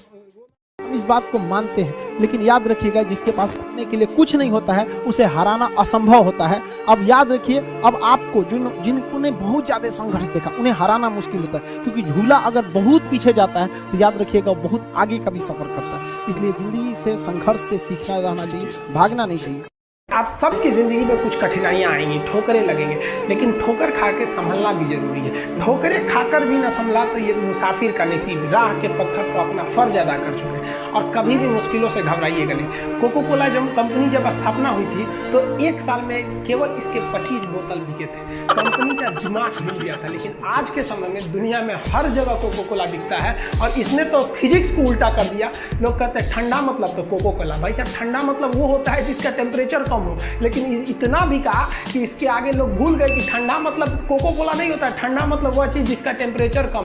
हम इस बात को मानते हैं, लेकिन याद रखिएगा जिसके पास पाने के लिए कुछ नहीं होता है उसे हराना असंभव होता है। अब याद रखिए, अब आपको जिन्होंने बहुत ज्यादा संघर्ष देखा उन्हें हराना मुश्किल होता है, क्योंकि झूला अगर बहुत पीछे जाता है तो याद रखिएगा बहुत आगे का भी सफर करता है। इसलिए जिंदगी से संघर्ष से सीखना रहना चाहिए, भागना नहीं चाहिए। आप सबकी ज़िंदगी में कुछ कठिनाइयाँ आएंगी, ठोकरें लगेंगे, लेकिन ठोकर खा के संभलना भी जरूरी है। ठोकरें खाकर भी न संभला तो ये मुसाफिर का नसीब, राह के पत्थर को अपना फर्ज अदा कर चुके। और कभी भी मुश्किलों से घबराइएगा नहीं। कोको कोला कंपनी जब स्थापना हुई थी तो एक साल में केवल इसके 25 बोतल बिके थे। कंपनी का दिमाग हिल गया था, लेकिन आज के समय में दुनिया में हर जगह कोको कोला बिकता है। और इसने तो फिजिक्स को उल्टा कर दिया। लोग कहते हैं ठंडा मतलब तो कोको कोला, भाई साहब ठंडा मतलब वो होता है जिसका टेम्परेचर कम हो, लेकिन इतना भी कहा कि इसके आगे लोग भूल गए कि ठंडा मतलब कोको कोला नहीं होता है, ठंडा मतलब वह चीज़ जिसका टेम्परेचर कम।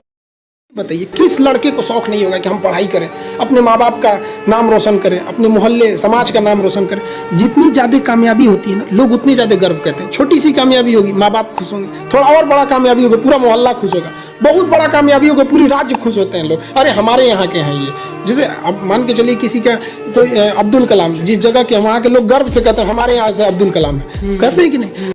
बताइए किस लड़के को शौक नहीं होगा कि हम पढ़ाई करें, अपने माँ बाप का नाम रोशन करें, अपने मोहल्ले समाज का नाम रोशन करें। जितनी ज़्यादा कामयाबी होती है ना, लोग उतनी ज़्यादा गर्व करते हैं। छोटी सी कामयाबी होगी माँ बाप खुश होंगे, थोड़ा और बड़ा कामयाबी होगा पूरा मोहल्ला खुश होगा, बहुत बड़ा कामयाबी होगा पूरी राज्य खुश होते हैं लोग। अरे हमारे यहाँ के हैं ये, जैसे अब मान के चलिए किसी का तो अब्दुल कलाम, जिस जगह के वहाँ के लोग गर्व से कहते हैं हमारे यहाँ से अब्दुल कलाम है, कहते हैं कि नहीं।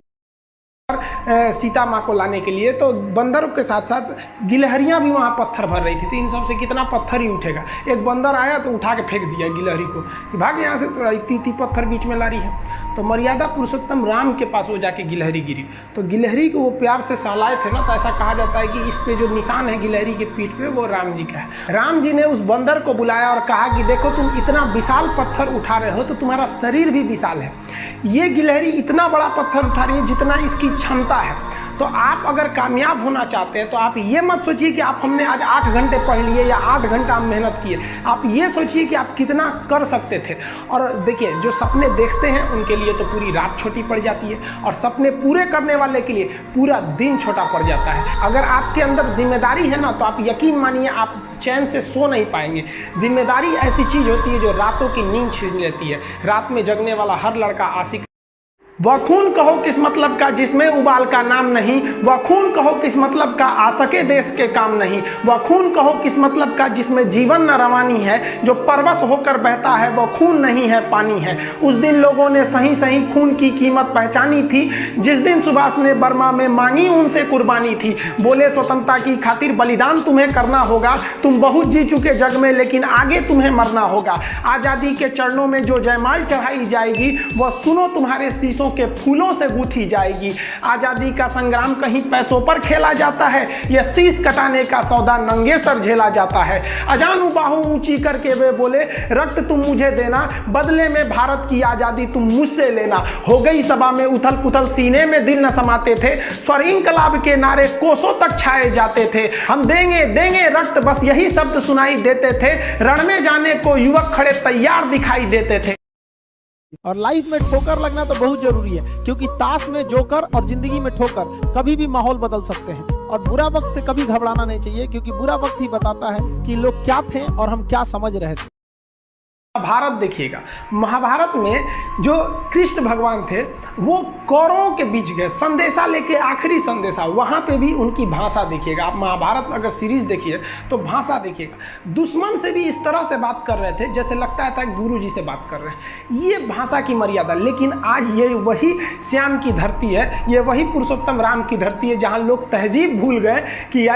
सीता माँ को लाने के लिए तो बंदरों के साथ साथ गिलहरियाँ भी वहाँ पत्थर भर रही थी, तो इन सब से कितना पत्थर ही उठेगा। एक बंदर आया तो उठा के फेंक दिया गिलहरी को कि भाग यहाँ से, तो इतनी पत्थर बीच में ला रही है। तो मर्यादा पुरुषोत्तम राम के पास वो जाके गिलहरी गिरी, तो गिलहरी को वो प्यार से सहलाए थे ना, तो ऐसा कहा जाता है कि इस पे जो निशान है गिलहरी के पीठ पे वो राम जी का है। राम जी ने उस बंदर को बुलाया और कहा कि देखो तुम इतना विशाल पत्थर उठा रहे हो तो तुम्हारा शरीर भी विशाल है, ये गिलहरी इतना बड़ा पत्थर उठा रही है जितना इसकी क्षमता है। तो आप अगर कामयाब होना चाहते हैं तो आप ये मत सोचिए कि आप हमने आज 8 घंटे पढ़ लिए या 8 घंटा मेहनत किए, आप ये सोचिए कि आप कितना कर सकते थे। और देखिए जो सपने देखते हैं उनके लिए तो पूरी रात छोटी पड़ जाती है, और सपने पूरे करने वाले के लिए पूरा दिन छोटा पड़ जाता है। अगर आपके अंदर जिम्मेदारी है ना, तो आप यकीन मानिए आप चैन से सो नहीं पाएंगे। जिम्मेदारी ऐसी चीज़ होती है जो रातों की नींद छीन लेती है। रात में जगने वाला हर लड़का आशिक। वह खून कहो किस मतलब का जिसमें उबाल का नाम नहीं, वह खून कहो किस मतलब का आ सके देश के काम नहीं, वह खून कहो किस मतलब का जिसमें जीवन न रवानी है, जो परवश होकर बहता है वह खून नहीं है पानी है। उस दिन लोगों ने सही सही खून की कीमत पहचानी थी, जिस दिन सुभाष ने बर्मा में मांगी उनसे कुर्बानी थी। बोले स्वतंत्रता की खातिर बलिदान तुम्हें करना होगा, तुम बहुत जी चुके जग में लेकिन आगे तुम्हें मरना होगा। आज़ादी के चरणों में जो जयमाल चढ़ाई जाएगी वह सुनो तुम्हारे शीशों के फूलों से गूंथी जाएगी। आजादी का संग्राम कहीं पैसों पर खेला जाता है, यह शीश कटाने का सौदा नंगे सर झेला जाता है। अजानू बाहू ऊंची करके वे बोले रक्त तुम मुझे देना, बदले में भारत की आजादी तुम मुझसे लेना। हो गई सभा में उथल पुथल, सीने में दिल न समाते थे, स्वर इंकलाब के नारे कोसों तक छाए जाते थे। हम देंगे देंगे रक्त, बस यही शब्द सुनाई देते थे। रण में जाने को युवक खड़े तैयार दिखाई देते थे। और लाइफ में ठोकर लगना तो बहुत जरूरी है, क्योंकि ताश में जोकर और जिंदगी में ठोकर कभी भी माहौल बदल सकते हैं। और बुरा वक्त से कभी घबराना नहीं चाहिए, क्योंकि बुरा वक्त ही बताता है कि लोग क्या थे और हम क्या समझ रहे थे। महाभारत देखिएगा, महाभारत में जो कृष्ण भगवान थे वो कौरवों के बीच गए संदेशा लेके, आखिरी संदेशा। वहाँ पे भी उनकी भाषा देखिएगा, आप महाभारत अगर सीरीज देखिए तो भाषा देखिएगा। दुश्मन से भी इस तरह से बात कर रहे थे जैसे लगता था गुरु जी से बात कर रहे हैं। ये भाषा की मर्यादा। लेकिन आज ये वही श्याम की धरती है, ये वही पुरुषोत्तम राम की धरती है जहाँ लोग तहजीब भूल गए कि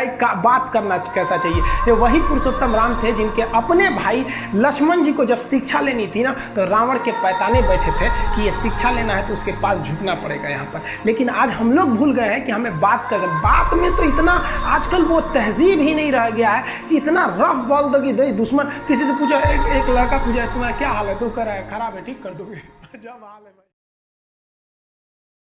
बात करना कैसा चाहिए। ये वही पुरुषोत्तम राम थे जिनके अपने भाई लक्ष्मण जी को जब शिक्षा लेनी थी ना, तो रावण के पैताने बैठे थे कि ये शिक्षा लेना है तो उसके पास झुकना पड़ेगा यहाँ पर। लेकिन आज हम लोग भूल गए हैं कि हमें बात कर, बात में तो इतना आजकल वो तहजीब ही नहीं रह गया है कि इतना रफ बोल दो कि दुश्मन। किसी से पूछा, एक लड़का पूछा तुम्हारा क्या हाल है, तो कह रहा है खराब है, ठीक कर दोगे। जब हाल है